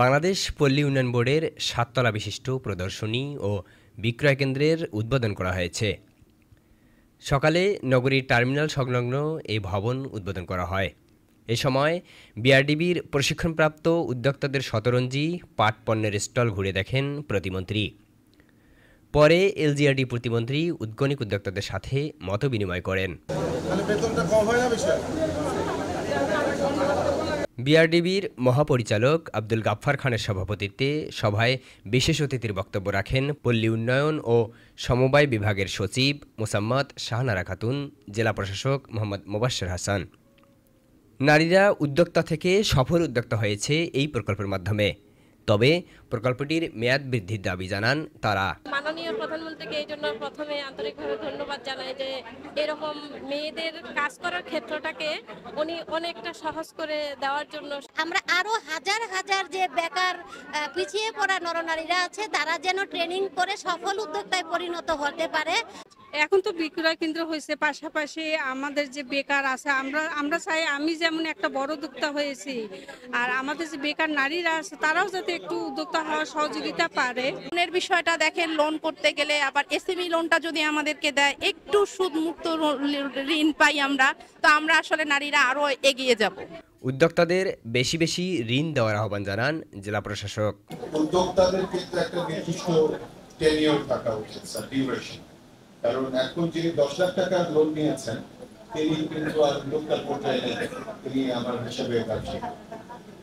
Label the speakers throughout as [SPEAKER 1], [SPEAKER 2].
[SPEAKER 1] বাংলাদেশ পল্লী উন্নয়ন বোর্ডের ৭ তলা বিশিষ্ট প্রদর্শনী ও বিক্রয় কেন্দ্রের উদ্বোধন করা হয়েছে। সকালে নগরীর টার্মিনাল সংলগ্ন এই ভবন উদ্বোধন করা হয়। এ সময় বিআরডিবির প্রশিক্ষণপ্রাপ্ত উদ্যোক্তাদের শতরঞ্জি পাট পণ্যের স্টল ঘুরে দেখেন প্রতিমন্ত্রী। পরে এলজিআরডি প্রতিমন্ত্রী উদ্গণিক উদ্যোক্তাদের সাথে মতবিনিময় করেন। বিআরডিবির মহাপরিচালক আব্দুল গাফফার খানের সভাপতিত্বে সভায় বিশেষ অতিথির বক্তব্য রাখেন পল্লী উন্নয়ন ও সমবায় বিভাগের সচিব মোসাম্মৎ শাহনারা খাতুন, জেলা প্রশাসক মোহাম্মদ মোবাশ্বের হাসান। নারীরা উদ্যোক্তা থেকে সফল উদ্যোক্তা হয়েছে এই প্রকল্পের মাধ্যমে। তবে প্রকল্পটির মেয়াদ বৃদ্ধির দাবি জানান তারা।
[SPEAKER 2] মাননীয় প্রধানমন্ত্রীকে এই জন্য প্রথমে আন্তরিকভাবে ধন্যবাদ জানাই যে এরকম মেয়েদের কাজ করার ক্ষেত্রটাকে উনি অনেকটা সহজ করে দেওয়ার জন্য।
[SPEAKER 3] আমরা আরো হাজার হাজার যে বেকার পিছিয়ে পড়া নরনারীরা আছে তারা যেন ট্রেনিং করে সফল উদ্যোক্তায় পরিণত হতে পারে।
[SPEAKER 4] এখন তো বিক্রয় কেন্দ্র হয়েছে, পাশাপাশি আমাদের যে বেকার আছে আমরা চাই আমি যেমন একটা বড় উদ্যোক্তা হয়েছি, আর আমাদের যে বেকার নারীরা আছে তারাও যাতে একটু উদ্যোক্তা হওয়ার সহযোগিতা পারে।
[SPEAKER 5] লোনের বিষয়টা দেখেন, লোন করতে গেলে আবার এসএমই লোনটা যদি আমাদেরকে দেয়, একটু সুদমুক্ত ঋণ পাই আমরা, তো আমরা আসলে নারীরা আরো এগিয়ে যাব।
[SPEAKER 1] উদ্যোক্তাদের বেশি বেশি ঋণ দেওয়ার আহ্বান জানান জেলা প্রশাসক।
[SPEAKER 6] উদ্যোক্তাদের ক্ষেত্রে একটা নির্দিষ্ট টেনিয়র থাকা উচিত, ডিউরেশন। কারণ এখন যিনি 10 লাখ টাকা লোন নিয়েছেন তিনি কিন্তু আর লোকাল পর্যায়ে তিনি আমার হিসাবে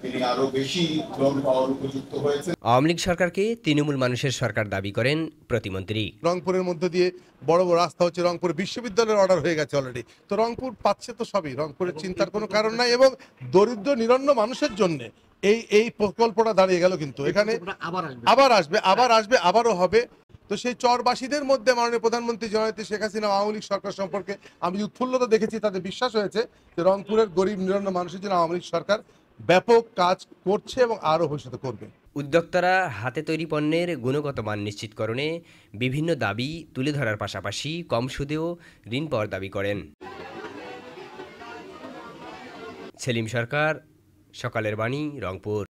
[SPEAKER 6] তিনি আরো বেশি লোন পাওয়ার উপযুক্ত হয়েছে।
[SPEAKER 1] আওয়ামী লীগ সরকারকে তৃণমূল মানুষের সরকার দাবি করেন প্রতিমন্ত্রী।
[SPEAKER 7] রংপুরের মধ্যে দিয়ে বড় বড় রাস্তা হচ্ছে, রংপুর বিশ্ববিদ্যালয়ের অর্ডার হয়ে গেছে অলরেডি। তো রংপুর পাচ্ছে তো সবই, রংপুরের চিন্তার কোনো কারণ নাই। এবং দরিদ্র নিরন্ন মানুষের জন্য এই প্রকল্পটা দাঁড়িয়ে গেল, কিন্তু এখানে আবার আসবে আবারও হবে। তো সেই চরবাসীদের মধ্যে মাননীয় প্রধানমন্ত্রী জননেত্রী শেখ হাসিনা আওয়ামী লীগ সরকার সম্পর্কে আমি উৎফুল্লতা দেখেছি, তাদের বিশ্বাস হয়েছে যে রংপুরের গরিব নিরন্ন মানুষের জন্য আওয়ামী লীগ সরকার ব্যাপক কাজ করছে এবং আরও ভবিষ্যতে করবে।
[SPEAKER 1] উদ্যোক্তারা হাতে তৈরি পণ্যের গুণগত মান নিশ্চিতকরণে বিভিন্ন দাবি তুলে ধরার পাশাপাশি কম সুদেও ঋণ পাওয়ার দাবি করেন। সেলিম সরকার, সকালের বাণী, রংপুর।